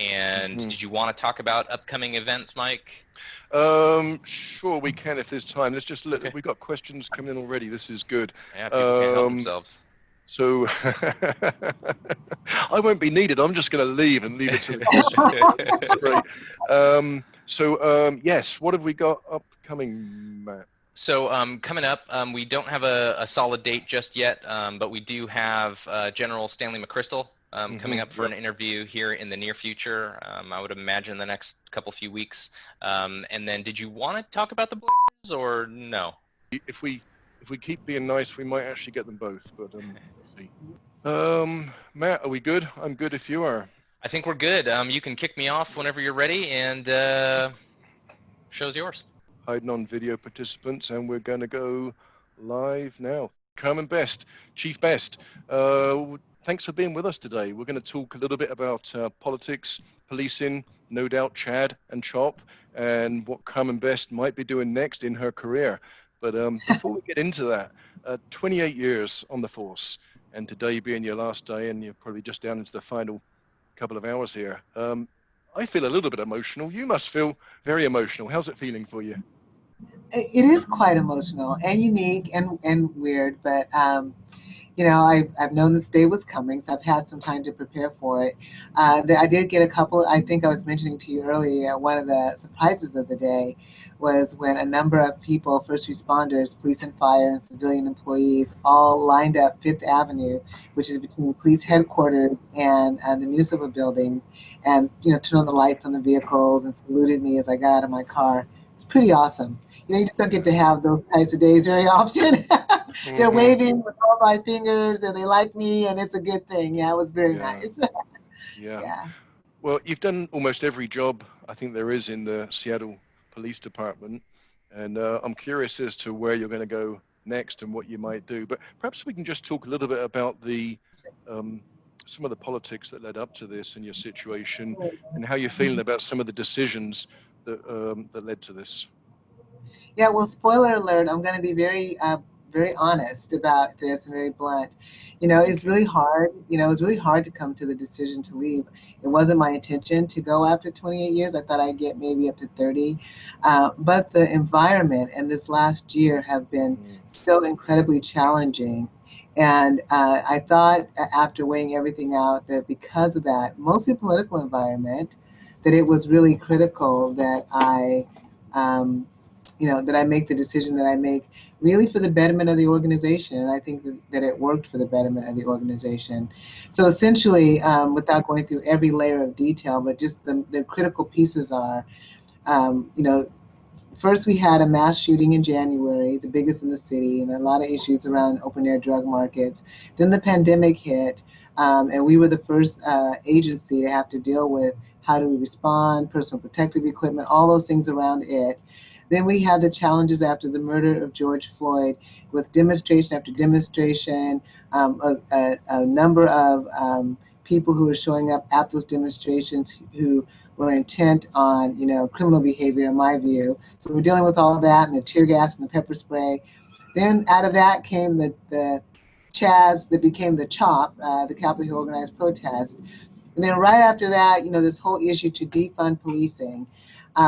And did you want to talk about upcoming events, Mike? Sure, we can if there's time. Let's just look. We've got questions coming in already. This is good. Yeah, people can't help themselves. So I won't be needed. I'm just going to leave and leave it to the questions. Great. Yes, what have we got upcoming, Matt? So coming up, we don't have a solid date just yet, but we do have General Stanley McChrystal coming up for an interview here in the near future. I would imagine the next few weeks. And then, did you want to talk about the Blairs or no? If we keep being nice, we might actually get them both. But we'll see. Matt, are we good? I'm good if you are. I think we're good. You can kick me off whenever you're ready, and show's yours. Hiding on video participants, and we're going to go live now. Carmen Best, Chief Best, thanks for being with us today. We're going to talk a little bit about politics, policing, no doubt Chad and Chop, and what Carmen Best might be doing next in her career. But before we get into that, 28 years on the force, and today being your last day, and you're probably just down into the final couple of hours here. I feel a little bit emotional. You must feel very emotional. How's it feeling for you? It is quite emotional and unique and weird, but you know, I've known this day was coming, so I've had some time to prepare for it. I did get a couple, I think I was mentioning to you earlier, one of the surprises of the day was when a number of people, first responders, police and fire, and civilian employees, all lined up Fifth Avenue, which is between police headquarters and the municipal building, and you know, turned on the lights on the vehicles and saluted me as I got out of my car. It's pretty awesome. You know, you just don't get to have those types of days very often. They're waving with all my fingers, and they like me, and it's a good thing. Yeah, it was very nice. Yeah. Well, you've done almost every job I think there is in the Seattle Police Department, and I'm curious as to where you're going to go next and what you might do. But perhaps we can just talk a little bit about the some of the politics that led up to this and your situation, and how you're feeling about some of the decisions that led to this. Yeah, well, spoiler alert, I'm going to be very honest about this and very blunt. You know, it's really hard. You know, it was really hard to come to the decision to leave. It wasn't my intention to go after 28 years. I thought I'd get maybe up to 30. But the environment and this last year have been so incredibly challenging. And I thought after weighing everything out that because of that, mostly political environment, that it was really critical that I, you know, that I make the decision that I make really for the betterment of the organization. And I think that it worked for the betterment of the organization. So essentially, without going through every layer of detail, but just the critical pieces are, you know, first we had a mass shooting in January, the biggest in the city, and a lot of issues around open air drug markets. Then the pandemic hit, and we were the first agency to have to deal with how do we respond, personal protective equipment, all those things around it. Then we had the challenges after the murder of George Floyd with demonstration after demonstration, a number of people who were showing up at those demonstrations who were intent on, you know, criminal behavior, in my view. So we're dealing with all of that and the tear gas and the pepper spray. Then out of that came the CHAZ that became the CHOP, the Capitol Hill Organized Protest. And then right after that, you know, this whole issue to defund policing,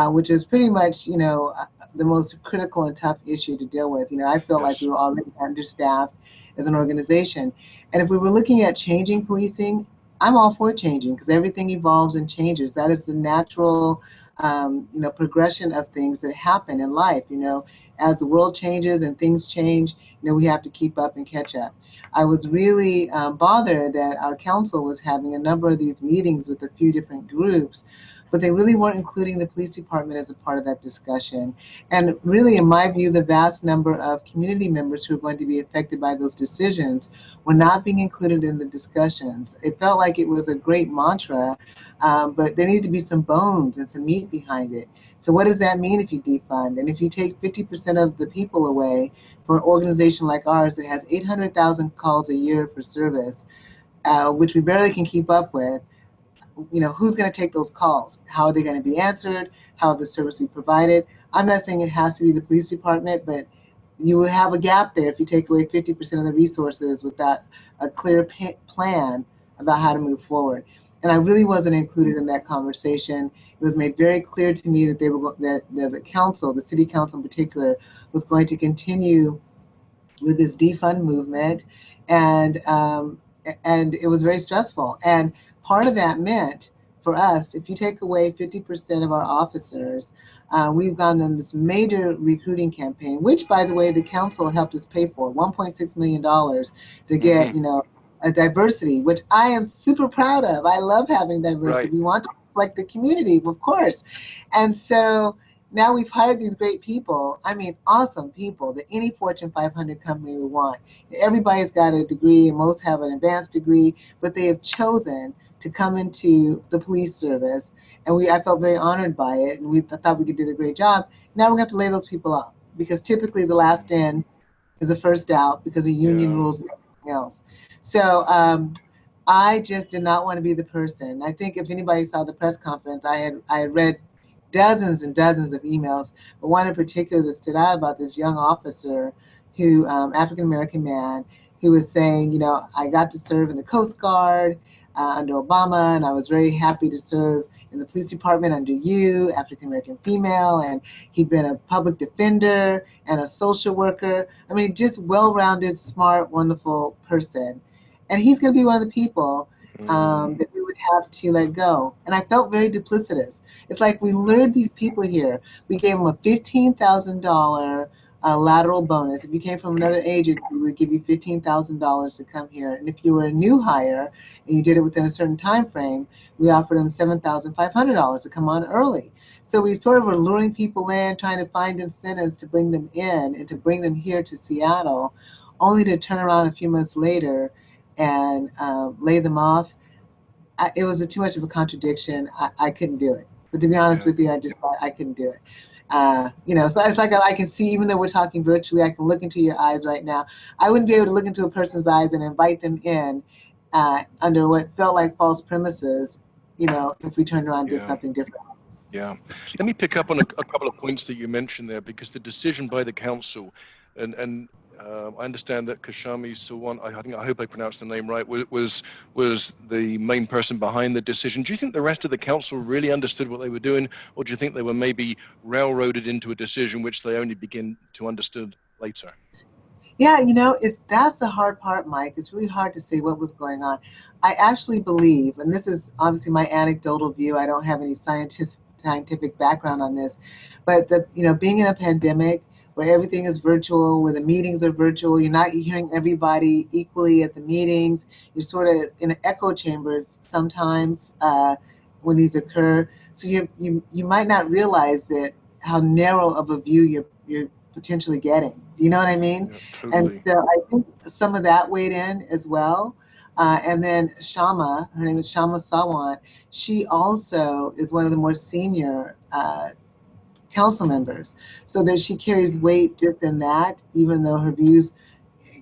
which is pretty much, you know, the most critical and tough issue to deal with. You know, I felt like we were already understaffed as an organization. And if we were looking at changing policing, I'm all for changing because everything evolves and changes. That is the natural, you know, progression of things that happen in life. You know, as the world changes and things change, you know, we have to keep up and catch up. I was really bothered that our council was having a number of these meetings with a few different groups, but they really weren't including the police department as a part of that discussion. And really, in my view, the vast number of community members who are going to be affected by those decisions were not being included in the discussions. It felt like it was a great mantra, but there needed to be some bones and some meat behind it. So what does that mean if you defund? And if you take 50% of the people away for an organization like ours that has 800,000 calls a year for service, which we barely can keep up with, you know, who's going to take those calls? How are they going to be answered? How will the service be provided? I'm not saying it has to be the police department, but you will have a gap there if you take away 50% of the resources without a clear plan about how to move forward. and I really wasn't included in that conversation. It was made very clear to me that the council, the city council in particular, was going to continue with this defund movement, and it was very stressful. And part of that meant for us, if you take away 50% of our officers, we've gone on this major recruiting campaign, which, by the way, the council helped us pay for, $1.6 million to get, a diversity, which I am super proud of. I love having diversity. Right. We want to reflect the community, of course. And so now we've hired these great people, I mean, awesome people that any Fortune 500 company would want. Everybody's got a degree, and most have an advanced degree, but they have chosen to come into the police service. And I felt very honored by it, and I thought we did a great job. Now we're going to have to lay those people off, because typically the last in is the first out because of union rules and everything else. So I just did not want to be the person. I think if anybody saw the press conference, I had read dozens and dozens of emails, but one in particular that stood out about this young officer who, African-American man, who was saying, I got to serve in the Coast Guard under Obama, and I was very happy to serve in the police department under you, African-American female, and he'd been a public defender and a social worker. I mean, just well-rounded, smart, wonderful person. And he's going to be one of the people that we would have to let go. And I felt very duplicitous. It's like we lured these people here. We gave them a $15,000 lateral bonus. If you came from another agency, we would give you $15,000 to come here. And if you were a new hire and you did it within a certain time frame, we offered them $7,500 to come on early. So we sort of were luring people in, trying to find incentives to bring them in and to bring them here to Seattle, only to turn around a few months later and lay them off. It was too much of a contradiction. I couldn't do it. But to be honest with you, I just thought I couldn't do it. So it's like I can see, even though we're talking virtually, I can look into your eyes right now. I wouldn't be able to look into a person's eyes and invite them in under what felt like false premises, if we turned around and did something different. Yeah. Let me pick up on a couple of points that you mentioned there, because the decision by the council, and I understand that Kashami Sawan, I hope I pronounced the name right, was the main person behind the decision. Do you think the rest of the council really understood what they were doing, or do you think they were maybe railroaded into a decision which they only begin to understand later? Yeah, that's the hard part, Mike. It's really hard to say what was going on. I actually believe, and this is obviously my anecdotal view, I don't have any scientific background on this, but being in a pandemic where everything is virtual, where the meetings are virtual, you're not hearing everybody equally at the meetings, you're sort of in an echo chambers sometimes when these occur. So you might not realize how narrow of a view you're potentially getting. Do you know what I mean? Yeah, totally. And so I think some of that weighed in as well. And then Shama, her name is Shama Sawant, she also is one of the more senior council members, so that she carries weight just in that, even though her views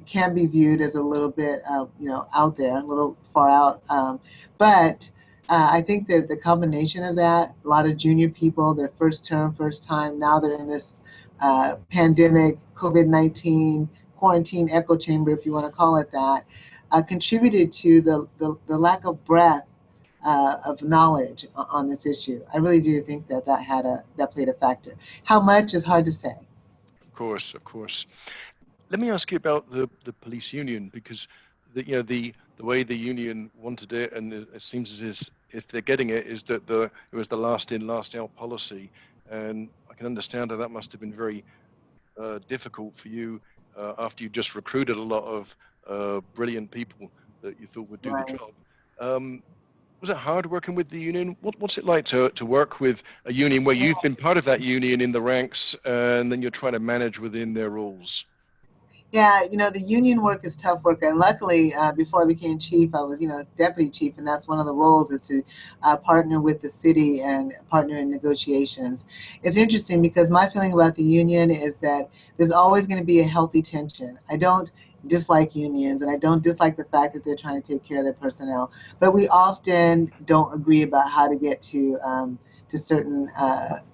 can be viewed as a little bit, out there, a little far out. But I think that the combination of that, a lot of junior people, their first term, first time, now they're in this pandemic, COVID-19, quarantine echo chamber, if you want to call it that, contributed to the lack of breadth of knowledge on this issue. I really do think that played a factor. How much is hard to say. Of course. Let me ask you about the police union, because the way the union wanted it, and it seems as if they're getting it, is that it was the last in, last out policy, and I can understand that must have been very difficult for you after you just recruited a lot of brilliant people that you thought would do the job. Was it hard working with the union? What's it like to work with a union where you've been part of that union in the ranks, and then you're trying to manage within their rules? Yeah, the union work is tough work, and luckily, before I became chief, I was, deputy chief, and that's one of the roles, is to partner with the city and partner in negotiations. It's interesting because my feeling about the union is that there's always going to be a healthy tension. I don't dislike unions, and I don't dislike the fact that they're trying to take care of their personnel, but we often don't agree about how to get to to certain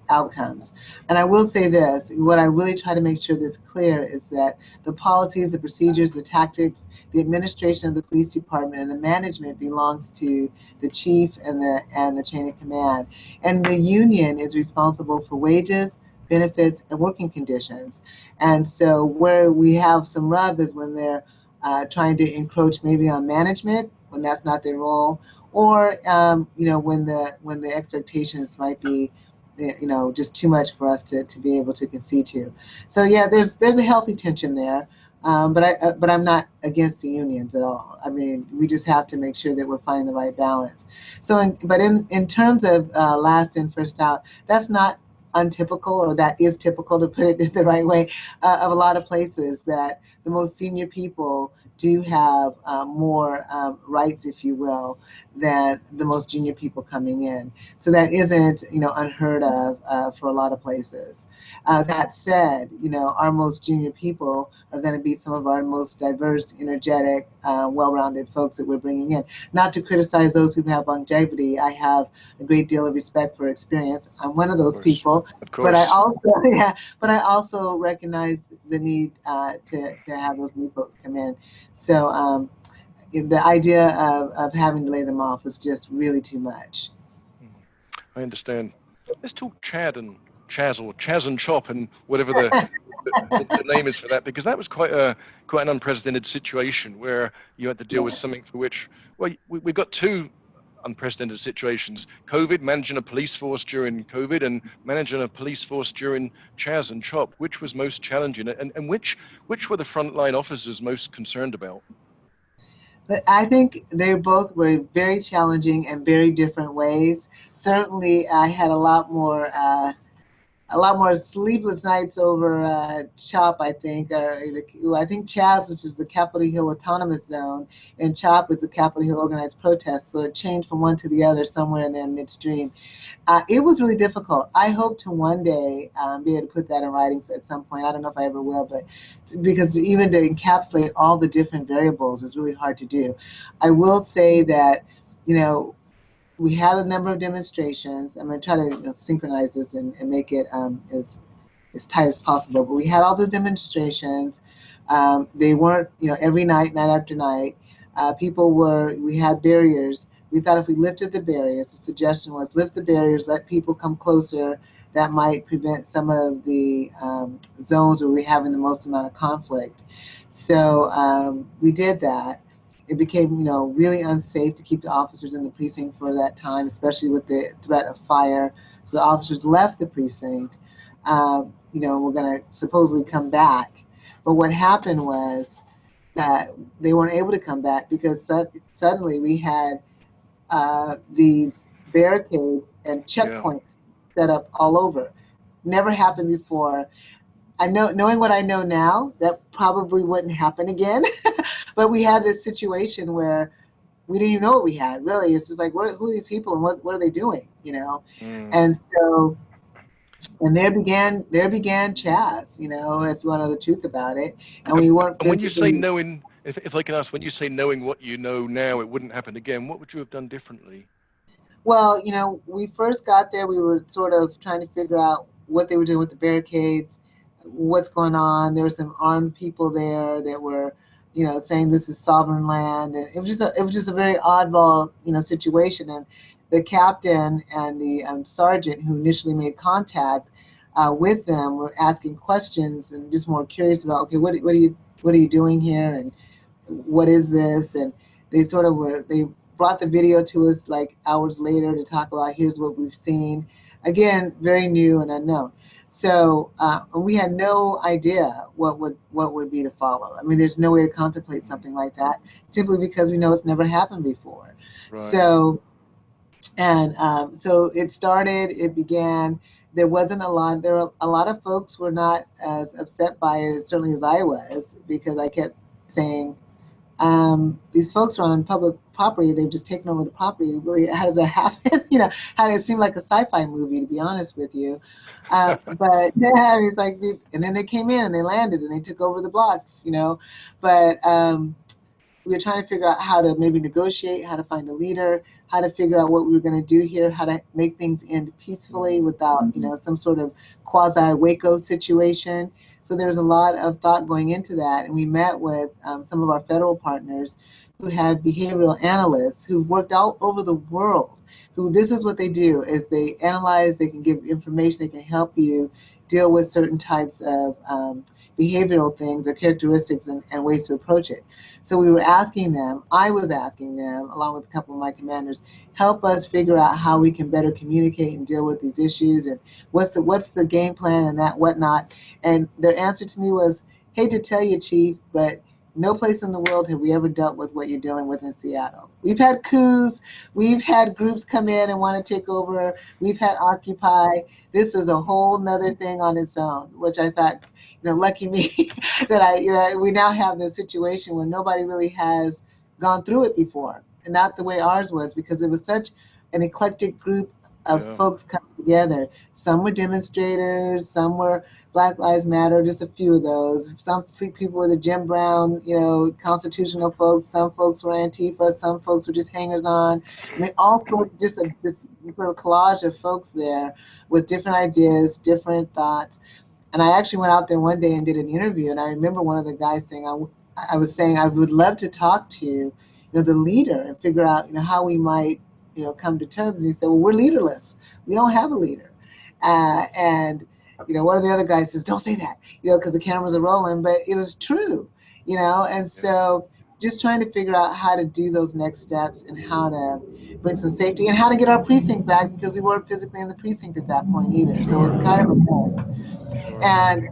outcomes. And I will say this, what I really try to make sure that's clear is that the policies, the procedures, the tactics, the administration of the police department and the management belongs to the chief and the chain of command. And the union is responsible for wages, benefits, and working conditions. And so where we have some rub is when they're trying to encroach maybe on management, when that's not their role, or when the expectations might be just too much for us to be able to concede to. So yeah, there's a healthy tension there, but I'm not against the unions at all. I mean, we just have to make sure that we're finding the right balance. So in terms of last in first out, that's not untypical, or that is typical, to put it the right way, of a lot of places, that the most senior people do have more rights, if you will, than the most junior people coming in. So that isn't, unheard of for a lot of places. That said, our most junior people are going to be some of our most diverse, energetic, well-rounded folks that we're bringing in. Not to criticize those who have longevity. I have a great deal of respect for experience. I'm one of those people. Of course. But I also recognize the need to have those new folks come in. So the idea of having to lay them off was just really too much. I understand. Let's talk Chaz and Chop, and whatever the name is for that, because that was quite an unprecedented situation where you had to deal with something for which, well, we've got two unprecedented situations: COVID, managing a police force during COVID, and managing a police force during Chaz and Chop. Which was most challenging, and which were the frontline officers most concerned about? But I think they both were very challenging in very different ways. Certainly, I had a lot more sleepless nights over CHOP, I think. I think Chaz, which is the Capitol Hill Autonomous Zone, and CHOP is the Capitol Hill Organized Protest. So it changed from one to the other somewhere in there midstream. It was really difficult. I hope to one day be able to put that in writing at some point. I don't know if I ever will, but because even to encapsulate all the different variables is really hard to do. I will say that, we had a number of demonstrations. I'm going to try to synchronize this and make it as tight as possible. But we had all the demonstrations. They weren't, every night after night. We had barriers. We thought if we lifted the barriers, the suggestion was lift the barriers, let people come closer. That might prevent some of the zones where we're having the most amount of conflict. So we did that. It became, really unsafe to keep the officers in the precinct for that time, especially with the threat of fire. So the officers left the precinct. We're going to supposedly come back. But what happened was that they weren't able to come back because suddenly we had these barricades and checkpoints set up all over. Never happened before. Knowing what I know now, that probably wouldn't happen again. But we had this situation where we didn't even know what we had. Really, it's just like, who are these people and what are they doing? And so, and there began Chaz. If you want to know the truth about it. And we weren't. And when you say knowing, if I can ask, when you say knowing what you know now, it wouldn't happen again. What would you have done differently? Well, we first got there. We were sort of trying to figure out what they were doing with the barricades, what's going on. There were some armed people there that were, saying this is sovereign land, and it was just a very oddball, situation. And the captain and the sergeant who initially made contact with them were asking questions and just more curious about, okay, what are you doing here, and what is this? And they brought the video to us like hours later to talk about, here's what we've seen. Again, very new and unknown. So we had no idea what would be to follow. I mean, there's no way to contemplate something like that, simply because we know it's never happened before. Right. So it started, it began. There wasn't a lot. A lot of folks were not as upset by it, certainly as I was, because I kept saying, these folks are on public property. They've just taken over the property. Really, how does that happen? How does it seem like a sci-fi movie, to be honest with you? But yeah, it's like, and then they came in and they landed and they took over the blocks, But we were trying to figure out how to maybe negotiate, how to find a leader, how to figure out what we were going to do here, how to make things end peacefully without, some sort of quasi-Waco situation. So there was a lot of thought going into that, and we met with some of our federal partners who had behavioral analysts who worked all over the world, who this is what they do, is they analyze, they can give information, they can help you deal with certain types of behavioral things or characteristics and ways to approach it. So we were asking them, I was asking them, along with a couple of my commanders, help us figure out how we can better communicate and deal with these issues, and what's the game plan and that whatnot. And their answer to me was, hate to tell you, Chief, but no place in the world have we ever dealt with what you're dealing with in Seattle. We've had coups, we've had groups come in and want to take over, we've had Occupy. This is a whole nother thing on its own, which I thought, lucky me that we now have this situation where nobody really has gone through it before, and not the way ours was, because it was such an eclectic group of folks coming together. Some were demonstrators, some were Black Lives Matter, just a few of those. Some people were the Jim Brown, constitutional folks. Some folks were Antifa. Some folks were just hangers-on. I mean, all sorts, just this sort of collage of folks there with different ideas, different thoughts. And I actually went out there one day and did an interview, and I remember one of the guys saying, I was saying I would love to talk to, the leader and figure out, how we might, come to terms. And he said, well, we're leaderless. We don't have a leader. And one of the other guys says, don't say that, because the cameras are rolling, but it was true, and so just trying to figure out how to do those next steps and how to bring some safety and how to get our precinct back, because we weren't physically in the precinct at that point either. So it was kind of a mess. And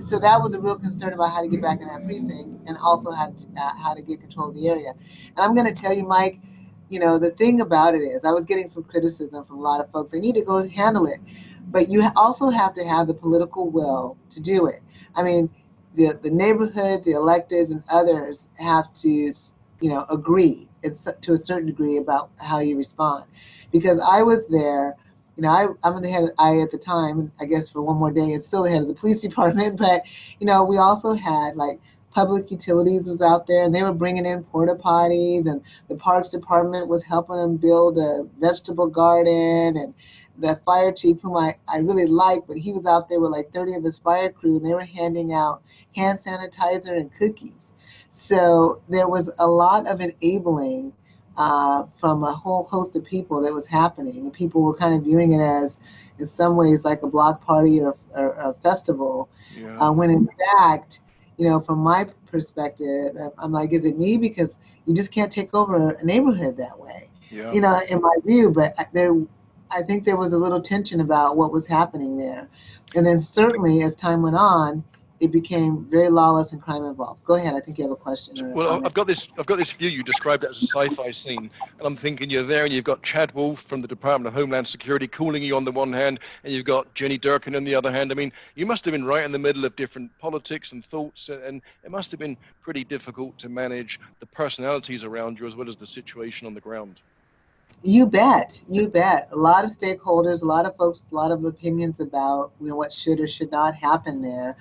so that was a real concern about how to get back in that precinct, and also how to get control of the area. And I'm going to tell you, Mike, the thing about it is, I was getting some criticism from a lot of folks. They need to go handle it, but you also have to have the political will to do it. I mean, the neighborhood, the electeds, and others have to, agree to a certain degree about how you respond. Because I was there. I'm the head. At the time, I guess for one more day, it's still the head of the police department. But we also had public utilities was out there, and they were bringing in porta potties, and the parks department was helping them build a vegetable garden, and the fire chief, whom I really like, but he was out there with 30 of his fire crew, and they were handing out hand sanitizer and cookies. So there was a lot of enabling from a whole host of people that was happening. And people were kind of viewing it as, in some ways, like a block party or a festival, when in fact, from my perspective, I'm like, is it me? Because you just can't take over a neighborhood that way, in my view. But I think there was a little tension about what was happening there. And then certainly as time went on, it became very lawless and crime involved. Go ahead. I think you have a question. Or well, I've got this view. You described it as a sci-fi scene, and I'm thinking you're there, and you've got Chad Wolf from the Department of Homeland Security calling you on the one hand, and you've got Jenny Durkin on the other hand. I mean, you must have been right in the middle of different politics and thoughts, and it must have been pretty difficult to manage the personalities around you as well as the situation on the ground. You bet. A lot of stakeholders, a lot of folks, a lot of opinions about what should or should not happen there,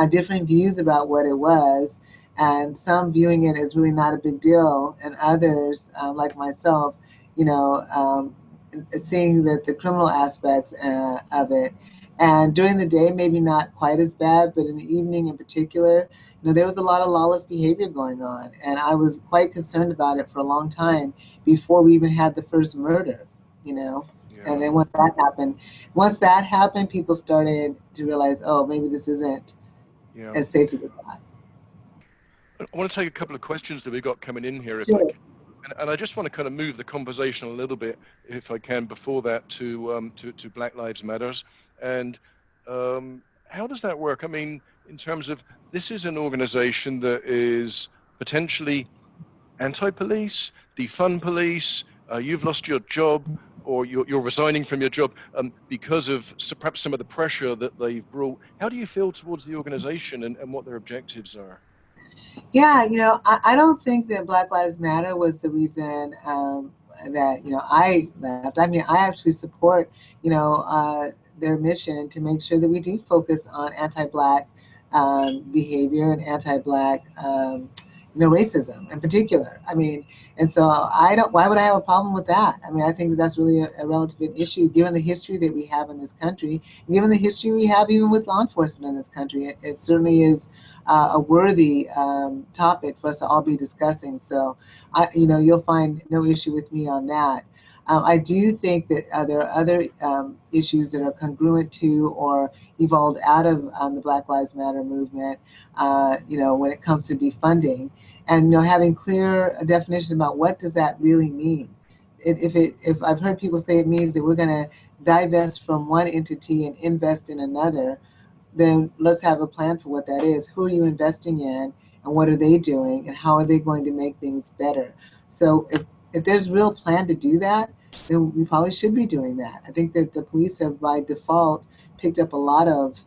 different views about what it was, and some viewing it as really not a big deal, and others, like myself, seeing that the criminal aspects of it. And during the day, maybe not quite as bad, but in the evening in particular, there was a lot of lawless behavior going on, and I was quite concerned about it for a long time before we even had the first murder, And then once that happened, people started to realize, oh, maybe this isn't as safe as we thought. I want to take a couple of questions that we've got coming in here, Sure. And I just want to kind of move the conversation a little bit, if I can, before that to Black Lives Matters. And how does that work? I mean, in terms of, this is an organization that is potentially anti-police, defund police, you've lost your job, or you're resigning from your job because of perhaps some of the pressure that they've brought. How do you feel towards the organization and what their objectives are? Yeah, I don't think that Black Lives Matter was the reason that, I left. I mean, I actually support, their mission to make sure that we do focus on anti-Black behavior and anti-Black, racism in particular. I mean, and so why would I have a problem with that? I mean, I think that that's really a relative issue given the history that we have in this country, given the history we have even with law enforcement in this country. It certainly is a worthy topic for us to all be discussing. So, you'll find no issue with me on that. I do think that there are other issues that are congruent to or evolved out of the Black Lives Matter movement, when it comes to defunding, and having clear definition about what does that really mean. If I've heard people say it means that we're going to divest from one entity and invest in another, then let's have a plan for what that is. Who are you investing in, and what are they doing, and how are they going to make things better? So if there's a real plan to do that, then we probably should be doing that. I think that the police have by default picked up a lot of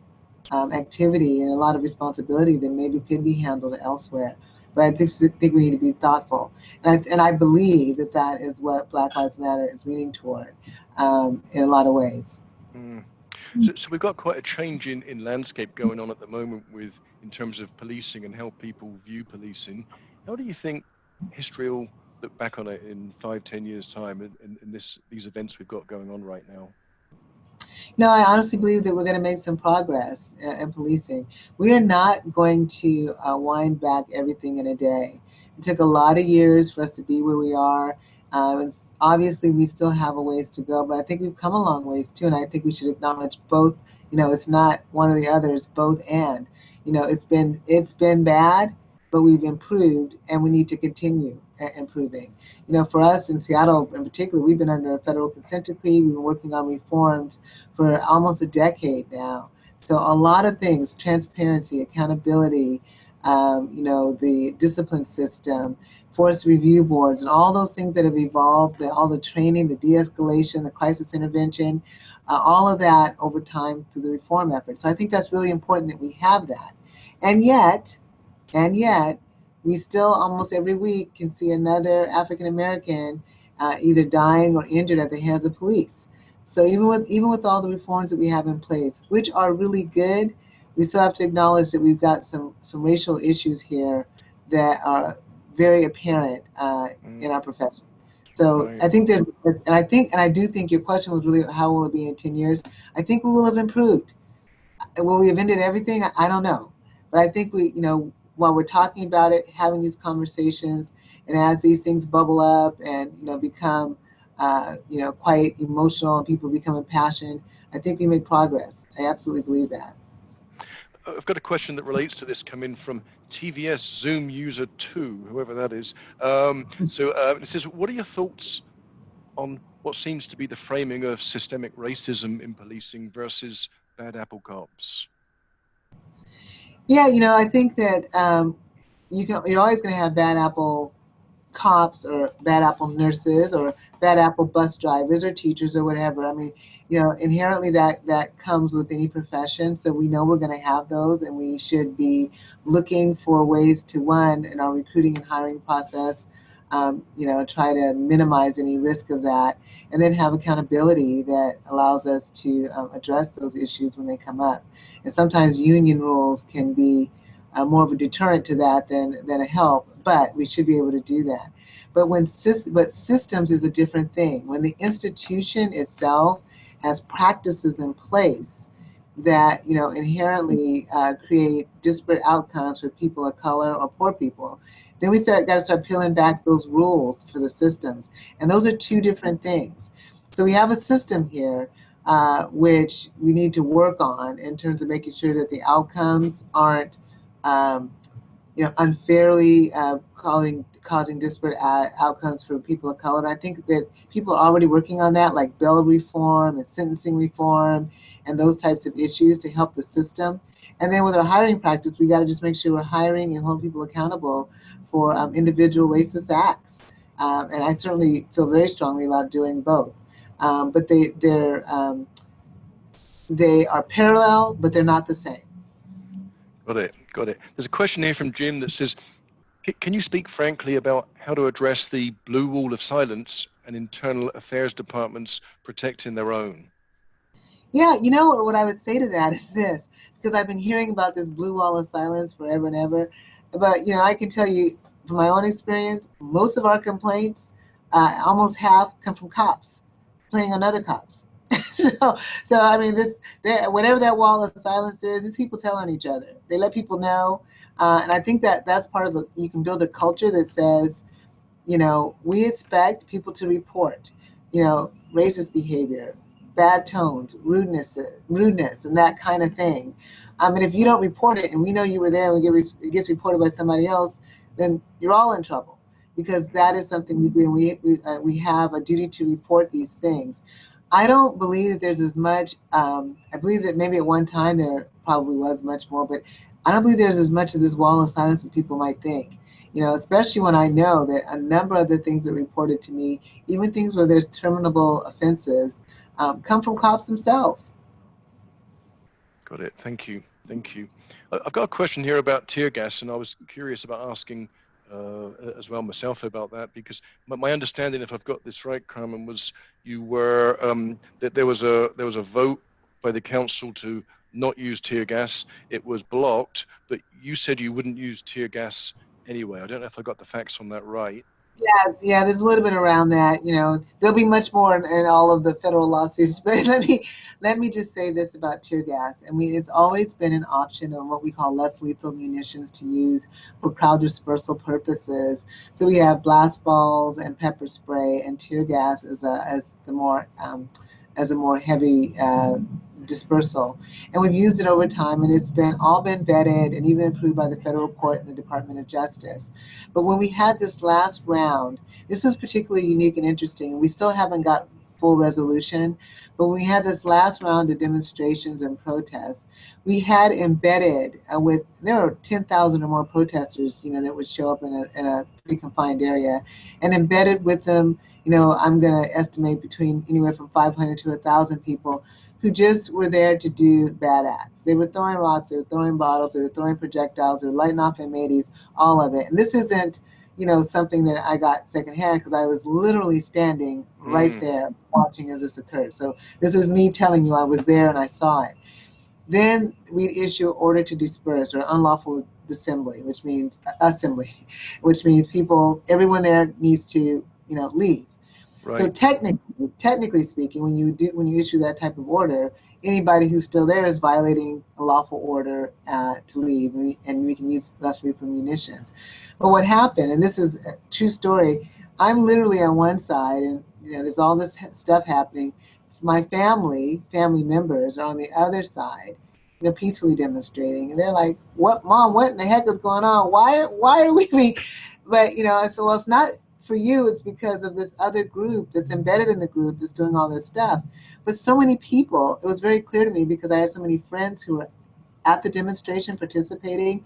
activity and a lot of responsibility that maybe could be handled elsewhere. But I think we need to be thoughtful, and I believe that that is what Black Lives Matter is leaning toward in a lot of ways. Mm. So we've got quite a change in landscape going on at the moment in terms of policing and how people view policing. How do you think history will look back on it in 5-10 years time in these events we've got going on right now? No, I honestly believe that we're going to make some progress in policing. We are not going to wind back everything in a day. It took a lot of years for us to be where we are. Obviously, we still have a ways to go, but I think we've come a long ways too, and I think we should acknowledge both. It's not one or the other; it's both and. It's been bad, but we've improved, and we need to continue improving. For us in Seattle in particular, we've been under a federal consent decree. We've been working on reforms for almost a decade now. So a lot of things: transparency, accountability, the discipline system, force review boards, and all those things that have evolved, all the training, the de-escalation, the crisis intervention, all of that over time through the reform effort. So I think that's really important that we have that. And yet, we still almost every week can see another African American either dying or injured at the hands of police. So even with all the reforms that we have in place, which are really good, we still have to acknowledge that we've got some racial issues here that are very apparent in our profession. So right. I think I do think your question was really how will it be in 10 years? I think we will have improved. Will we have ended everything? I don't know. But I think while we're talking about it, having these conversations, and as these things bubble up and become quite emotional and people become impassioned, I think we make progress. I absolutely believe that. I've got a question that relates to this come in from TVS Zoom user 2, whoever that is. It says, what are your thoughts on what seems to be the framing of systemic racism in policing versus bad apple cops? Yeah, I think that you're always going to have bad apple cops or bad apple nurses or bad apple bus drivers or teachers or whatever. I mean, inherently that comes with any profession. So we know we're going to have those, and we should be looking for ways to, one, in our recruiting and hiring process, try to minimize any risk of that, and then have accountability that allows us to address those issues when they come up. And sometimes union rules can be more of a deterrent to that than a help, but we should be able to do that. But systems is a different thing. When the institution itself has practices in place that inherently create disparate outcomes for people of color or poor people, then we got to start peeling back those rules for the systems, and those are two different things. So we have a system here which we need to work on in terms of making sure that the outcomes aren't unfairly causing disparate outcomes for people of color. And I think that people are already working on that, like bail reform and sentencing reform and those types of issues to help the system. And then with our hiring practice, we got to just make sure we're hiring and holding people accountable for individual racist acts. And I certainly feel very strongly about doing both. But they are parallel, but they're not the same. Got it. There's a question here from Jim that says, can you speak frankly about how to address the blue wall of silence and internal affairs departments protecting their own? Yeah, what I would say to that is this, because I've been hearing about this blue wall of silence forever and ever. But, I can tell you, from my own experience, most of our complaints, almost half, come from cops playing on other cops. So I mean, whatever that wall of silence is, these people tell on each other. They let people know, and I think that that's part of it. You can build a culture that says, we expect people to report, racist behavior, bad tones, rudeness, and that kind of thing. And if you don't report it, and we know you were there, and it gets reported by somebody else, then you're all in trouble, because that is something we do. And we have a duty to report these things. I don't believe that there's as much. I believe that maybe at one time there probably was much more, but I don't believe there's as much of this wall of silence as people might think. Especially when I know that a number of the things that are reported to me, even things where there's terminable offenses, come from cops themselves. Got it. Thank you. Thank you. I've got a question here about tear gas, and I was curious about asking as well myself about that, because my understanding, if I've got this right, Carmen, was you were that there was a vote by the council to not use tear gas. It was blocked, but you said you wouldn't use tear gas anyway. I don't know if I got the facts on that right. Yeah, there's a little bit around that. There'll be much more in all of the federal lawsuits, but let me just say this about tear gas. It's always been an option of what we call less lethal munitions to use for crowd dispersal purposes. So we have blast balls and pepper spray, and tear gas as a more heavy dispersal. And we've used it over time, and it's all been vetted and even approved by the federal court and the Department of Justice. But when we had this last round, this was particularly unique and interesting, and we still haven't got full resolution. But when we had this last round of demonstrations and protests, we had embedded there were 10,000 or more protesters, that would show up in a pretty confined area, and embedded with them, I'm going to estimate between anywhere from 500 to 1,000 people who just were there to do bad acts. They were throwing rocks, they were throwing bottles, they were throwing projectiles, they were lighting off M80s, all of it. And this isn't, something that I got secondhand, because I was literally standing right there watching as this occurred. So this is me telling you I was there and I saw it. Then we issue an order to disperse, or unlawful assembly, which means people, everyone there needs to, leave. Right. So technically speaking, when you issue that type of order, anybody who's still there is violating a lawful order to leave, and we can use less lethal munitions. But what happened, and this is a true story, I'm literally on one side, and there's all this stuff happening. My family members are on the other side, peacefully demonstrating, and they're like, "What, Mom? What in the heck is going on? Why are we being?" But I said, "Well, it's not for you. It's because of this other group that's embedded in the group that's doing all this stuff." But so many people, it was very clear to me, because I had so many friends who were at the demonstration participating.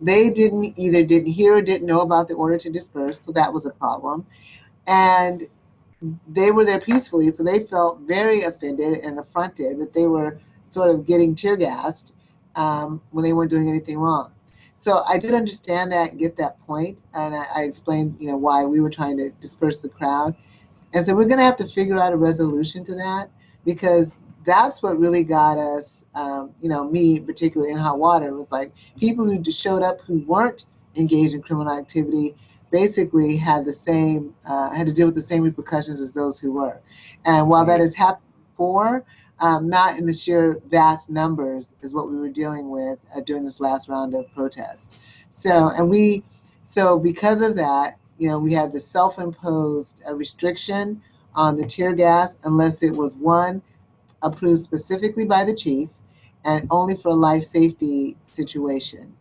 They didn't hear or didn't know about the order to disperse, so that was a problem. And they were there peacefully, so they felt very offended and affronted that they were sort of getting tear gassed when they weren't doing anything wrong. So I did understand that and get that point, and I explained, why we were trying to disperse the crowd. And so we're going to have to figure out a resolution to that, because that's what really got us, me particularly, in hot water. It was like people who just showed up who weren't engaged in criminal activity basically had to deal with the same repercussions as those who were. And while that has happened before, not in the sheer vast numbers is what we were dealing with during this last round of protests. So because of that, we had the self-imposed restriction on the tear gas, unless it was one, approved specifically by the chief, and only for a life safety situation.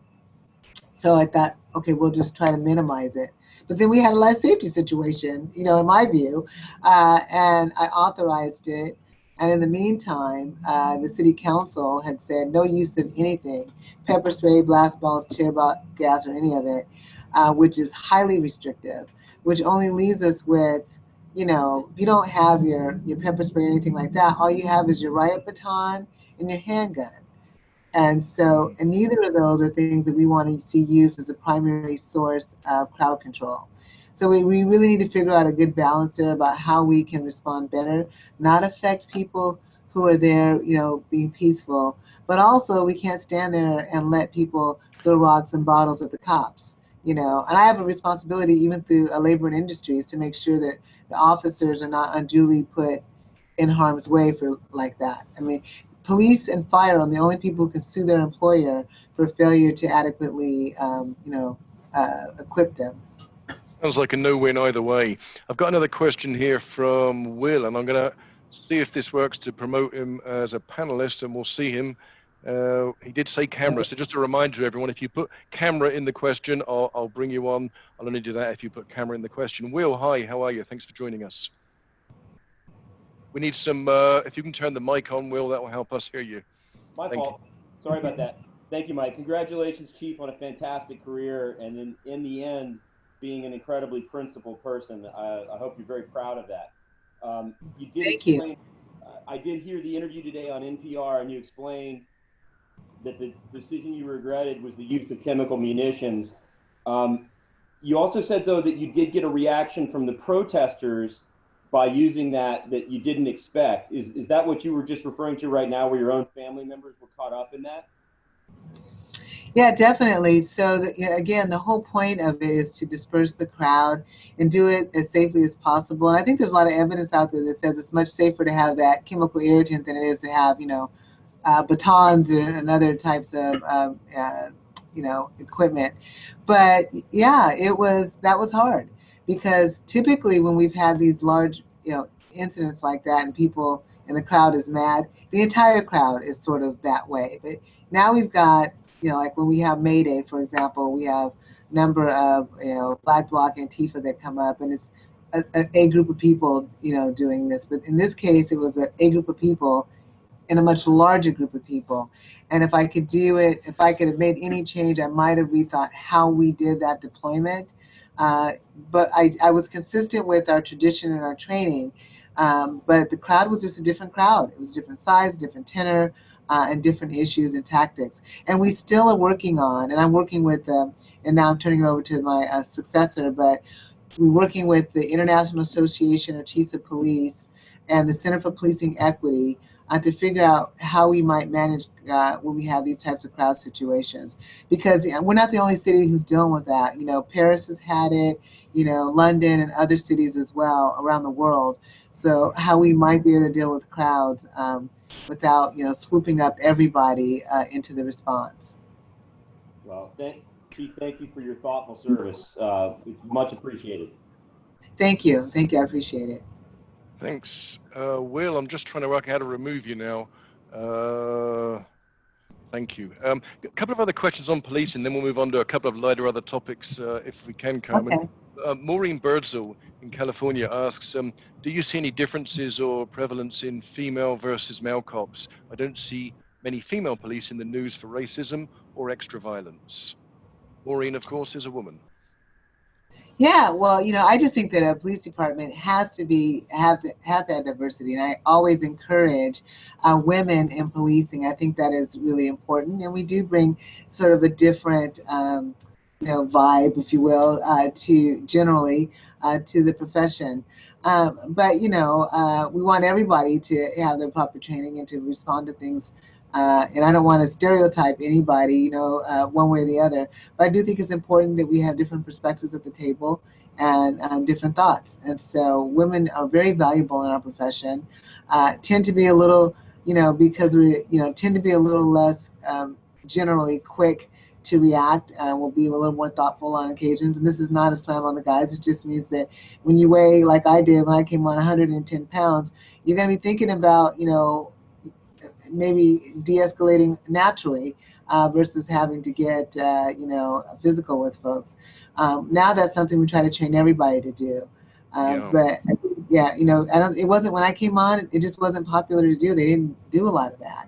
So I thought, okay, we'll just try to minimize it. But then we had a life safety situation, in my view, and I authorized it. And in the meantime, the city council had said no use of anything, pepper spray, blast balls, tear gas, or any of it, which is highly restrictive, which only leaves us with, if you don't have your pepper spray or anything like that, all you have is your riot baton and your handgun. And neither of those are things that we want to see used as a primary source of crowd control. So we really need to figure out a good balance there about how we can respond better, not affect people who are there, being peaceful, but also we can't stand there and let people throw rocks and bottles at the cops. And I have a responsibility even through labor and industries to make sure that the officers are not unduly put in harm's way for like that. I mean, police and fire are the only people who can sue their employer for failure to adequately, equip them. Sounds like a no-win either way. I've got another question here from Will, and I'm going to see if this works to promote him as a panelist, and we'll see him. He did say camera, so just a reminder to everyone, if you put camera in the question, I'll bring you on. I'll only do that if you put camera in the question. Will, hi, how are you? Thanks for joining us. We need some, if you can turn the mic on, Will, that will help us hear you. My fault. Sorry about that. Thank you, Mike. Congratulations, Chief, on a fantastic career, and in the end, being an incredibly principled person. I hope you're very proud of that. You did Thank explain, you. I did hear the interview today on NPR, and you explained that the decision you regretted was the use of chemical munitions. You also said, though, that you did get a reaction from the protesters by using that you didn't expect. Is that what you were just referring to right now, where your own family members were caught up in that? Yeah, definitely. So again, the whole point of it is to disperse the crowd and do it as safely as possible. And I think there's a lot of evidence out there that says it's much safer to have that chemical irritant than it is to have, batons and other types of, equipment. But yeah, that was hard, because typically when we've had these large, incidents like that and people and the crowd is mad, the entire crowd is sort of that way. But now we've got, like when we have May Day, for example, we have a number of, Black Bloc Antifa that come up, and it's a group of people, doing this. But in this case, it was a group of people in a much larger group of people. And if I could do it, if I could have made any change, I might have rethought how we did that deployment. But I was consistent with our tradition and our training. But the crowd was just a different crowd. It was a different size, different tenor, and different issues and tactics. And we still are working on, and I'm working with, and now I'm turning it over to my successor, but we're working with the International Association of Chiefs of Police and the Center for Policing Equity to figure out how we might manage when we have these types of crowd situations. Because we're not the only city who's dealing with that. Paris has had it, London and other cities as well around the world. So how we might be able to deal with crowds without, swooping up everybody into the response. Well, Chief, thank you for your thoughtful service. It's much appreciated. Thank you. Thank you. I appreciate it. Thanks. Will, I'm just trying to work out how to remove you now. Thank you. A couple of other questions on police, and then we'll move on to a couple of lighter other topics, if we can, Carmen. Okay. Maureen Birdsall in California asks, do you see any differences or prevalence in female versus male cops? I don't see many female police in the news for racism or extra violence. Maureen, of course, is a woman. Yeah, well, I just think that a police department has to have diversity, and I always encourage women in policing. I think that is really important, and we do bring sort of a different, vibe, if you will, to the profession. But we want everybody to have their proper training and to respond to things. And I don't want to stereotype anybody, one way or the other. But I do think it's important that we have different perspectives at the table and different thoughts. And so women are very valuable in our profession, tend to be a little, because we, tend to be a little less generally quick to react. We'll be a little more thoughtful on occasions. And this is not a slam on the guys. It just means that when you weigh, like I did when I came on 110 pounds, you're going to be thinking about, maybe de-escalating naturally versus having to get, physical with folks. Now that's something we try to train everybody to do. But yeah, it wasn't when I came on, it just wasn't popular to do. They didn't do a lot of that.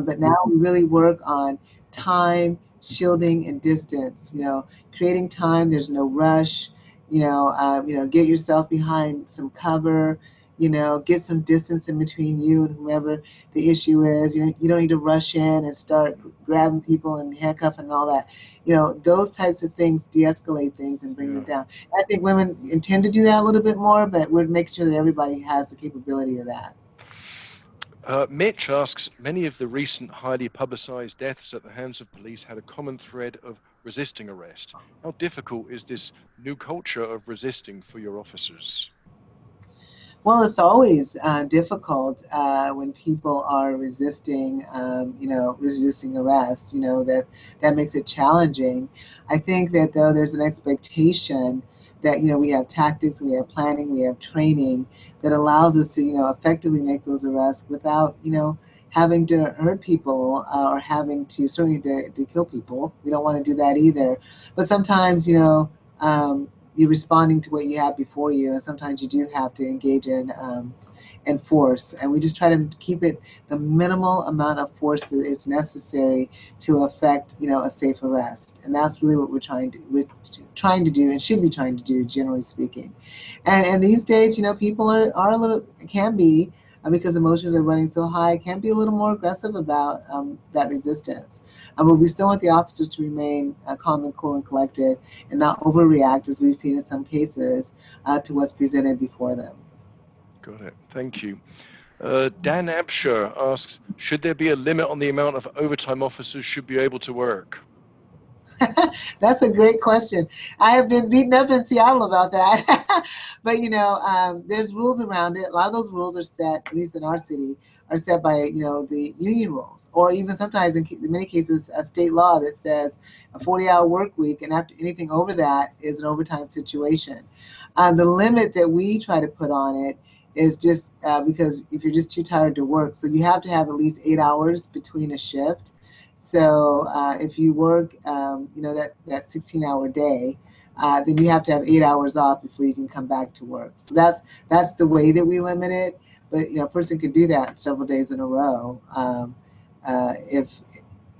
But now we really work on time, shielding, and distance, creating time. There's no rush, get yourself behind some cover, get some distance in between you and whoever the issue is. You don't need to rush in and start grabbing people and handcuffing and all that. Those types of things de-escalate things and bring them down. I think women intend to do that a little bit more, but we're making sure that everybody has the capability of that. Mitch asks, many of the recent highly publicized deaths at the hands of police had a common thread of resisting arrest. How difficult is this new culture of resisting for your officers? Well, it's always difficult when people are resisting, resisting arrest. That makes it challenging. I think that though there's an expectation that we have tactics, we have planning, we have training that allows us to effectively make those arrests without having to hurt people or having to certainly to kill people. We don't want to do that either. But sometimes you're responding to what you have before you, and sometimes you do have to engage in force. And we just try to keep it the minimal amount of force that is necessary to affect a safe arrest. And that's really what we're trying to do and should be trying to do, generally speaking. And these days, people are a little, can be, because emotions are running so high, can be a little more aggressive about that resistance. But we still want the officers to remain calm and cool and collected and not overreact, as we've seen in some cases, to what's presented before them. Got it. Thank you. Dan Absher asks, should there be a limit on the amount of overtime officers should be able to work? That's a great question. I have been beaten up in Seattle about that. But, there's rules around it. A lot of those rules are set, at least in our city, are set by, the union rules, or even sometimes in many cases, a state law that says a 40-hour work week, and after anything over that is an overtime situation. The limit that we try to put on it is just because if you're just too tired to work, so you have to have at least 8 hours between a shift. So if you work, that 16-hour day, then you have to have 8 hours off before you can come back to work. So that's the way that we limit it. But a person could do that several days in a row if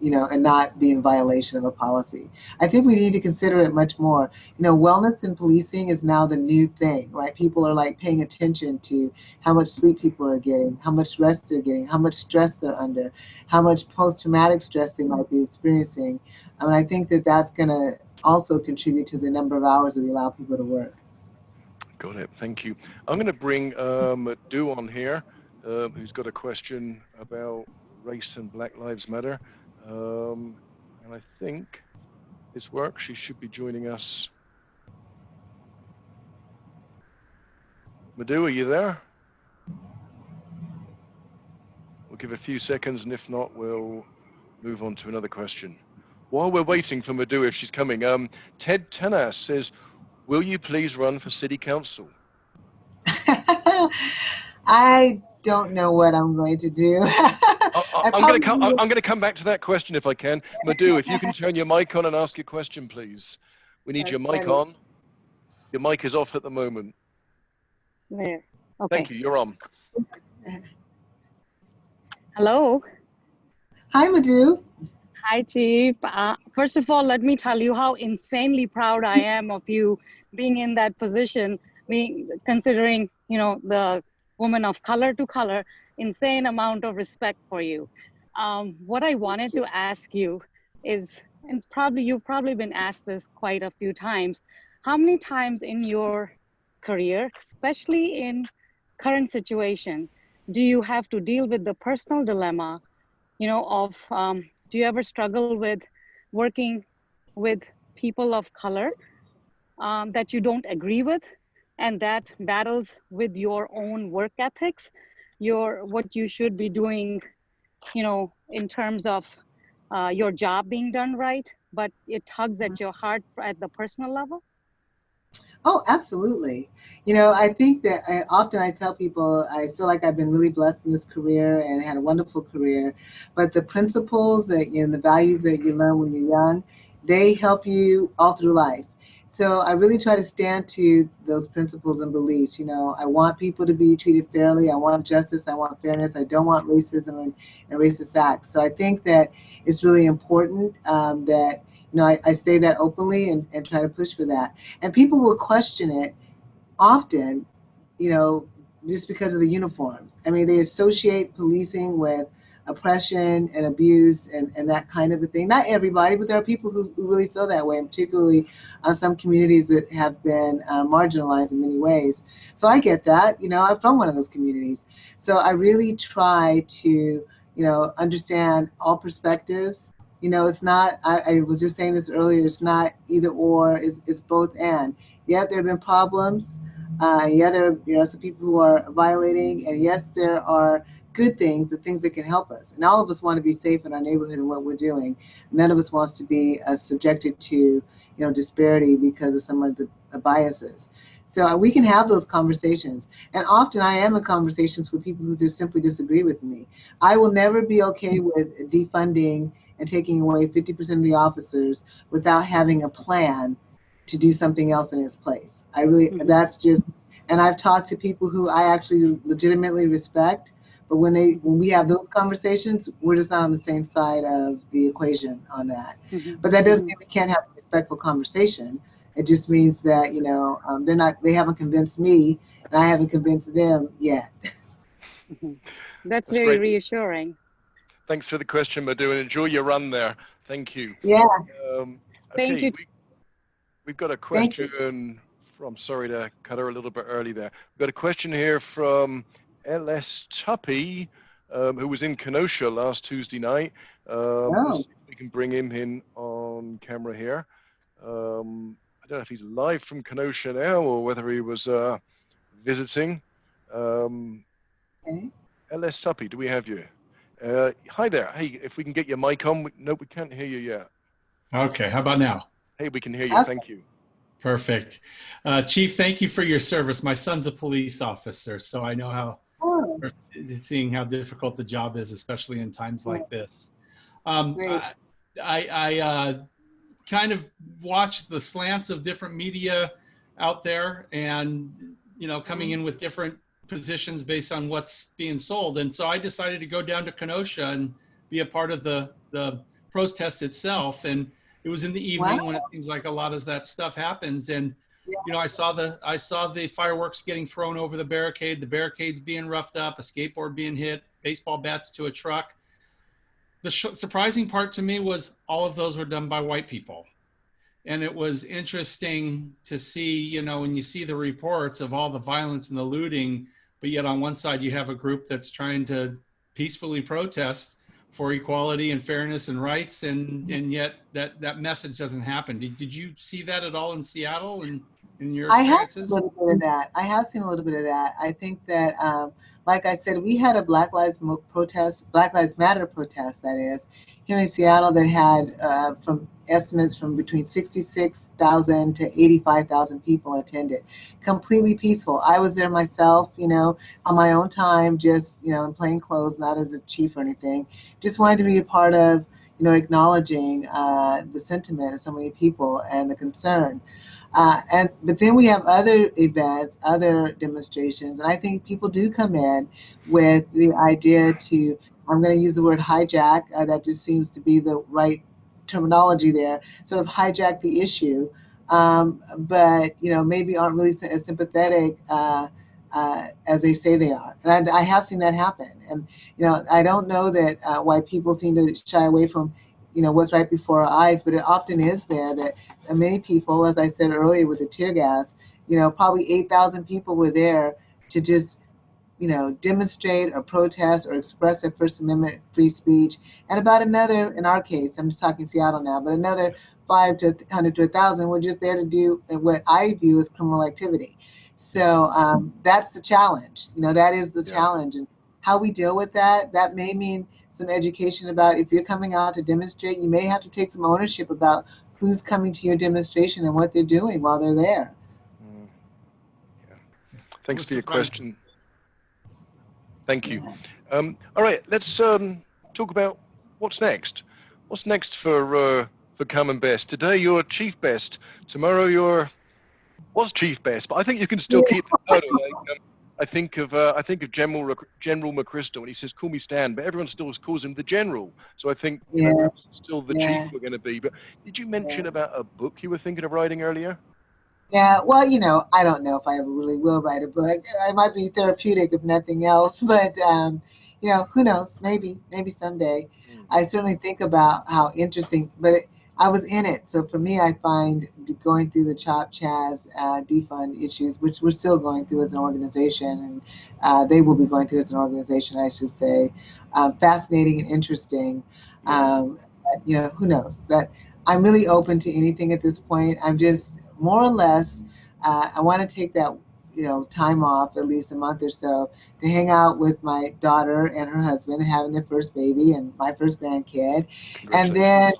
and not be in violation of a policy. I think we need to consider it much more. Wellness in policing is now the new thing, right? People are like paying attention to how much sleep people are getting, how much rest they're getting, how much stress they're under, how much post-traumatic stress they might be experiencing. I think that that's going to also contribute to the number of hours that we allow people to work. Got it. Thank you. I'm going to bring Du on here, who's got a question about race and Black Lives Matter. And I think this works. She should be joining us. Madhu, are you there? We'll give a few seconds, and if not, we'll move on to another question. While we're waiting for Madhu, if she's coming, Ted Tanas says, will you please run for city council? I don't know what I'm going to do. I'm going to come back to that question if I can. Madhu, if you can turn your mic on and ask your question, please. We need your mic on. Your mic is off at the moment. There. Okay. Thank you. You're on. Hello. Hi, Madhu. Hi, Chief. First of all, let me tell you how insanely proud I am of you being in that position, considering, the woman of color to color, insane amount of respect for you. What I wanted to ask you is, and you've probably been asked this quite a few times, how many times in your career, especially in current situation, do you have to deal with the personal dilemma, of do you ever struggle with working with people of color that you don't agree with, and that battles with your own work ethics, what you should be doing, in terms of your job being done right, but it tugs at your heart at the personal level? Oh, absolutely. I think that often I tell people I feel like I've been really blessed in this career and had a wonderful career, but the principles that the values that you learn when you're young, they help you all through life. So I really try to stand to those principles and beliefs. I want people to be treated fairly. I want justice. I want fairness. I don't want racism and racist acts. So I think that it's really important that I say that openly and try to push for that. And people will question it often, just because of the uniform. They associate policing with oppression and abuse and that kind of a thing. Not everybody, but there are people who really feel that way, and particularly some communities that have been marginalized in many ways. So I get that. I'm from one of those communities. So I really try to, understand all perspectives. It's not, I was just saying this earlier, it's not either or, it's both and. Yeah, there have been problems. Yeah, there are some people who are violating, and yes, there are good things, the things that can help us. And all of us want to be safe in our neighborhood and what we're doing. None of us wants to be subjected to, disparity because of some of the biases. So we can have those conversations. And often I am in conversations with people who just simply disagree with me. I will never be okay with defunding and taking away 50% of the officers without having a plan to do something else in its place. That's just, and I've talked to people who I actually legitimately respect, but when we have those conversations, we're just not on the same side of the equation on that. But that doesn't mean we can't have a respectful conversation. It just means that, they haven't convinced me, and I haven't convinced them yet. That's very great. reassuring. Thanks for the question, Madhu, and enjoy your run there. Thank you. Yeah. Okay, Thank you. We've got a question from, sorry to cut her a little bit early there. We've got a question here from L.S. Tuppy, who was in Kenosha last Tuesday night. Let's see if we can bring him in on camera here. I don't know if he's live from Kenosha now or whether he was visiting. L.S. Tuppy, do we have you? Hi there. Hey, if we can get your mic on. Nope, we can't hear you yet. Okay, how about now? Hey, we can hear you. Thank you. Perfect. Chief, thank you for your service. My son's a police officer, so I know how, seeing how difficult the job is, especially in times like this. I kind of watch the slants of different media out there and, coming in with different positions based on what's being sold. And so I decided to go down to Kenosha and be a part of the protest itself. And it was in the evening when it seems like a lot of that stuff happens. And, I saw the fireworks getting thrown over the barricades being roughed up, a skateboard being hit, baseball bats to a truck. The surprising part to me was all of those were done by white people. And it was interesting to see, when you see the reports of all the violence and the looting, but yet on one side you have a group that's trying to peacefully protest for equality and fairness and rights, and yet that message doesn't happen. Did you see that at all in Seattle and in your experiences? I have seen a little bit of that. I have seen a little bit of that. I think that, like I said, we had a Black Lives Matter protest, that is, here in Seattle that had from estimates from between 66,000 to 85,000 people attended. Completely peaceful. I was there myself, on my own time, just, in plain clothes, not as a chief or anything. Just wanted to be a part of, acknowledging the sentiment of so many people and the concern. But then we have other events, other demonstrations, and I think people do come in with the idea to, I'm going to use the word hijack, that just seems to be the right terminology there, sort of hijack the issue, but maybe aren't really as sympathetic as they say they are. And I have seen that happen. And I don't know that why people seem to shy away from what's right before our eyes, but it often is there that many people, as I said earlier with the tear gas, probably 8,000 people were there to just demonstrate or protest or express their First Amendment free speech, and about another, in our case, I'm just talking Seattle now, but another 500 to 1,000 were just there to do what I view as criminal activity. So that's the challenge. That is the challenge, and how we deal with that may mean some education about, if you're coming out to demonstrate, you may have to take some ownership about who's coming to your demonstration and what they're doing while they're there. Thanks for your question. Thank you. All right, let's talk about what's next. What's next for Carmen Best? Today you're Chief Best. Tomorrow you're Chief Best, but I think you can still keep the title. I think of General McChrystal, and he says, "Call me Stan," but everyone still calls him the General. So I think still the Chief we're going to be. But did you mention about a book you were thinking of writing earlier? Yeah, well, I don't know if I ever really will write a book. It might be therapeutic if nothing else, but who knows? Maybe someday. I certainly think about how interesting, but I was in it. So for me, I find going through the CHOP, CHAZ, defund issues, which we're still going through as an organization, and they will be going through as an organization, I should say, fascinating and interesting. Who knows? That I'm really open to anything at this point. I'm just more or less, I want to take that, time off, at least a month or so, to hang out with my daughter and her husband having their first baby and my first grandkid. And then,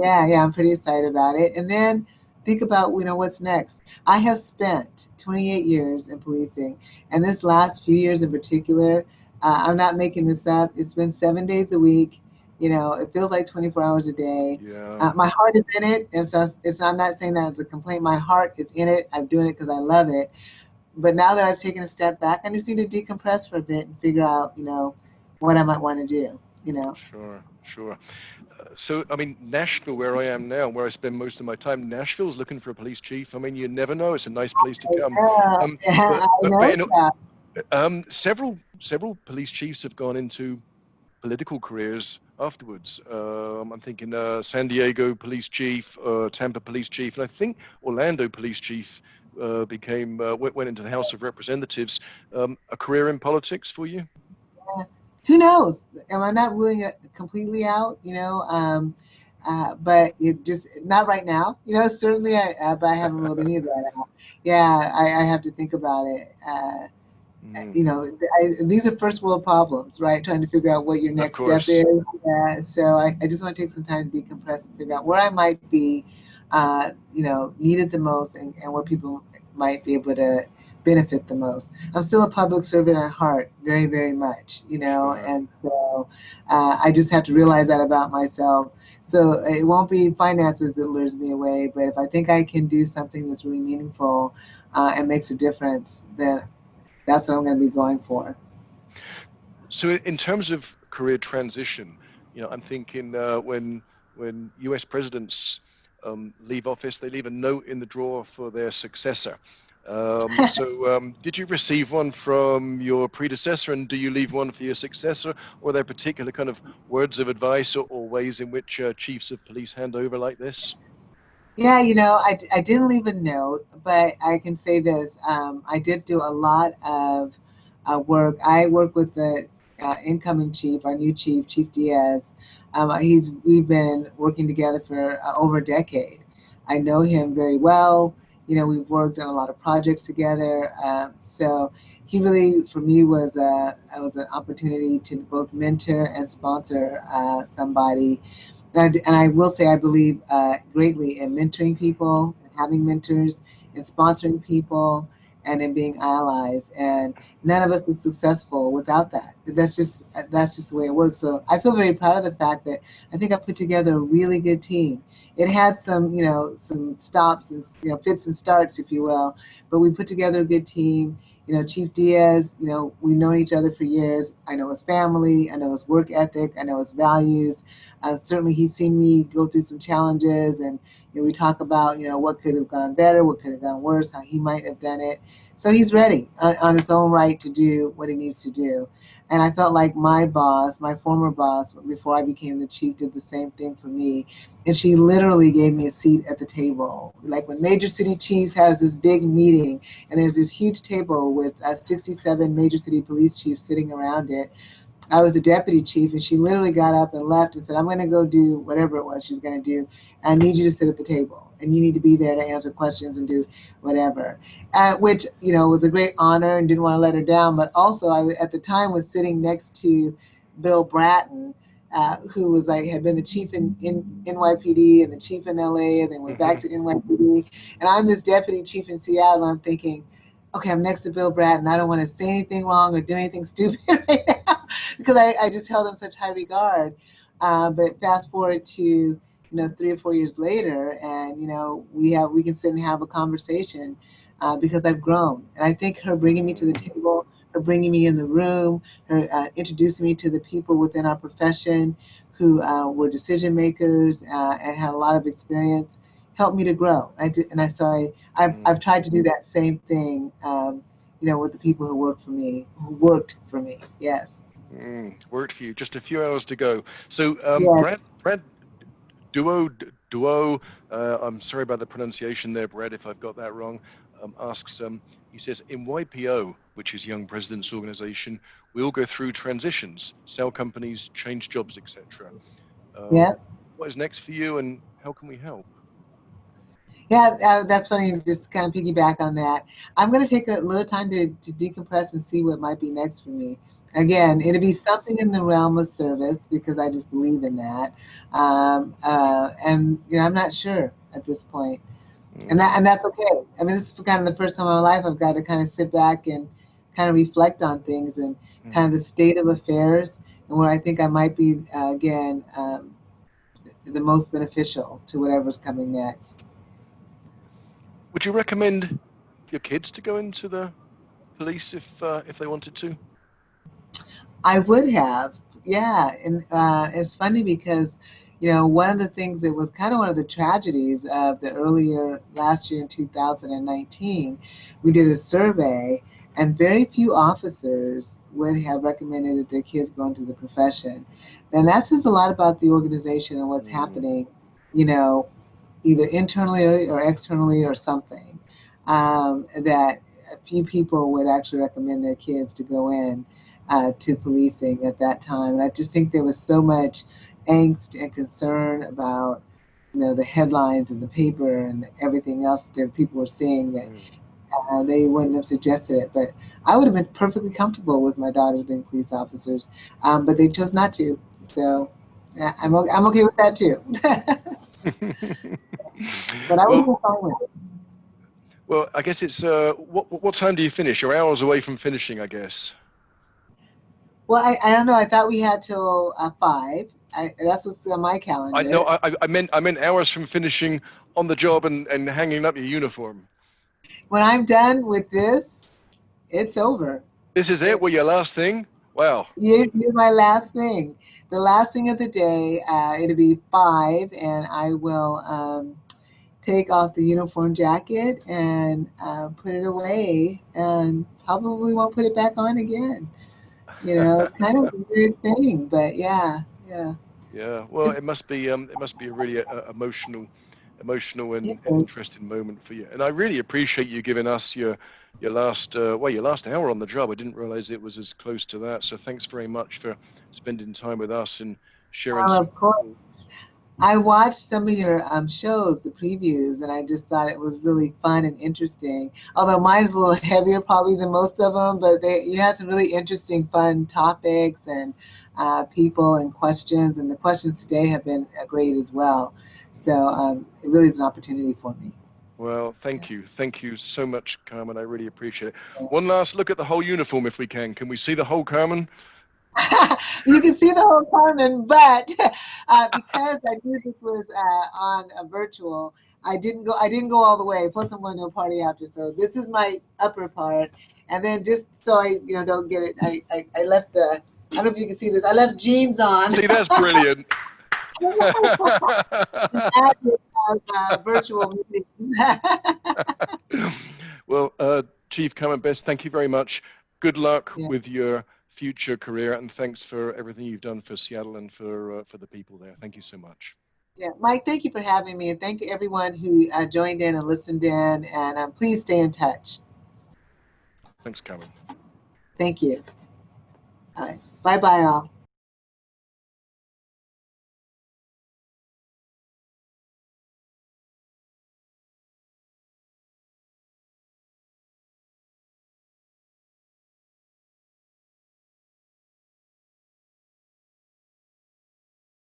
I'm pretty excited about it. And then think about, what's next. I have spent 28 years in policing, and this last few years in particular, I'm not making this up. It's been 7 days a week. It feels like 24 hours a day. My heart is in it, and so I'm not saying that as a complaint. My heart is in it. I'm doing it because I love it. But now that I've taken a step back, I just need to decompress for a bit and figure out, what I might want to do. Sure. So, I mean, Nashville, where I am now, where I spend most of my time, Nashville's looking for a police chief. I mean, you never know. It's a nice place to come. Several police chiefs have gone into political careers afterwards. I'm thinking San Diego police chief, Tampa police chief, and I think Orlando police chief went into the House of Representatives. A career in politics for you? Who knows? Am I not ruling it completely out? But it just not right now. Certainly, but I haven't ruled any of that out. Yeah, I have to think about it. These are first world problems, right? Trying to figure out what your next step is. So I just want to take some time to decompress and figure out where I might be, needed the most, and where people might be able to benefit the most. I'm still a public servant at heart, very, very much, and so I just have to realize that about myself. So it won't be finances that lures me away, but if I think I can do something that's really meaningful and makes a difference, then that's what I'm going to be going for. So in terms of career transition, I'm thinking when U.S. presidents leave office, they leave a note in the drawer for their successor. Did you receive one from your predecessor, and do you leave one for your successor? Or are there particular kind of words of advice or ways in which chiefs of police hand over like this? Yeah, I didn't leave a note, but I can say this. I did do a lot of work. I work with the incoming chief, our new chief, Chief Diaz. We've been working together for over a decade. I know him very well. We've worked on a lot of projects together. So he really, for me, was an opportunity to both mentor and sponsor somebody. And I will say I believe greatly in mentoring people, having mentors, and sponsoring people, and in being allies. And none of us is successful without that. That's just the way it works. So I feel very proud of the fact that I think I put together a really good team. It had some stops and fits and starts, if you will, but we put together a good team. Chief Diaz, we've known each other for years. I know his family, I know his work ethic, I know his values. Certainly he's seen me go through some challenges, and we talk about, what could have gone better, what could have gone worse, how he might have done it. So he's ready on his own right to do what he needs to do. And I felt like my boss, my former boss, before I became the chief, did the same thing for me. And she literally gave me a seat at the table. Like when Major City Chiefs has this big meeting, and there's this huge table with 67 major city police chiefs sitting around it. I was the deputy chief, and she literally got up and left and said, I'm going to go do whatever it was she's going to do. I need you to sit at the table, and you need to be there to answer questions and do whatever. Which, was a great honor, and didn't want to let her down. But also, I, at the time, was sitting next to Bill Bratton, who had been the chief in NYPD and the chief in LA, and then went back to NYPD. And I'm this deputy chief in Seattle, and I'm thinking, okay, I'm next to Bill Bratton. I don't want to say anything wrong or do anything stupid right now, because I just held him such high regard. But fast forward to 3 or 4 years later, and we can sit and have a conversation because I've grown. And I think her bringing me to the table, her bringing me in the room, her introducing me to the people within our profession who were decision makers and had a lot of experience, helped me to grow. I've tried to do that same thing, with the people who worked for me. Yes. Worked for you. Just a few hours to go. So, Yes. Brad Duo, I'm sorry about the pronunciation there, Brad, if I've got that wrong, asks, he says, in YPO, which is Young Presidents Organization, we all go through transitions, sell companies, change jobs, etc. Yeah. What is next for you, and how can we help? Yeah, that's funny. Just kind of piggyback on that. I'm going to take a little time to decompress and see what might be next for me. Again, it'll be something in the realm of service because I just believe in that. And I'm not sure at this point, and that's okay. I mean, this is kind of the first time in my life I've got to kind of sit back and kind of reflect on things and kind of the state of affairs and where I think I might be again the most beneficial to whatever's coming next. Would you recommend your kids to go into the police if they wanted to? I would have, yeah. And it's funny because, one of the things that was kind of one of the tragedies of the earlier last year in 2019, we did a survey and very few officers would have recommended that their kids go into the profession. And that says a lot about the organization and what's happening, either internally or externally or something, that a few people would actually recommend their kids to go in to policing at that time. And I just think there was so much angst and concern about, the headlines in the paper and everything else that people were seeing that they wouldn't have suggested it. But I would have been perfectly comfortable with my daughters being police officers, but they chose not to. So I'm okay with that too. But I would be fine with it. Well, I guess it's, what time do you finish? You're hours away from finishing, I guess. Well, I don't know. I thought we had till 5. That's what's on my calendar. No, I meant hours from finishing on the job and hanging up your uniform. When I'm done with this, it's over. This is it? Well, your last thing? Wow. You're my last thing. The last thing of the day, it'll be 5, and I will take off the uniform jacket and put it away and probably won't put it back on again. It's kind of a weird thing, but yeah. Yeah. Well, it must be a really emotional and interesting moment for you. And I really appreciate you giving us your last hour on the job. I didn't realize it was as close to that. So thanks very much for spending time with us and sharing. Well, of course. I watched some of your shows, the previews, and I just thought it was really fun and interesting. Although mine's a little heavier probably than most of them, but you had some really interesting, fun topics and people and questions, and the questions today have been great as well. So it really is an opportunity for me. Well, thank you. Thank you so much, Carmen. I really appreciate it. One last look at the whole uniform, if we can. Can we see the whole Carmen? You can see the whole Carmen, but because I knew this was on a virtual, I didn't go all the way. Plus, I'm going to a party after, so this is my upper part. And then just so I don't get it, I left the. I don't know if you can see this. I left jeans on. See, that's brilliant. Virtual meetings. Well, Chief Carmen Best, thank you very much. Good luck with your future career, and thanks for everything you've done for Seattle and for the people there. Thank you so much. Yeah, Mike, thank you for having me, and thank you everyone who joined in and listened in, and please stay in touch. Thanks, Carmen. Thank you. All right. Bye-bye, all.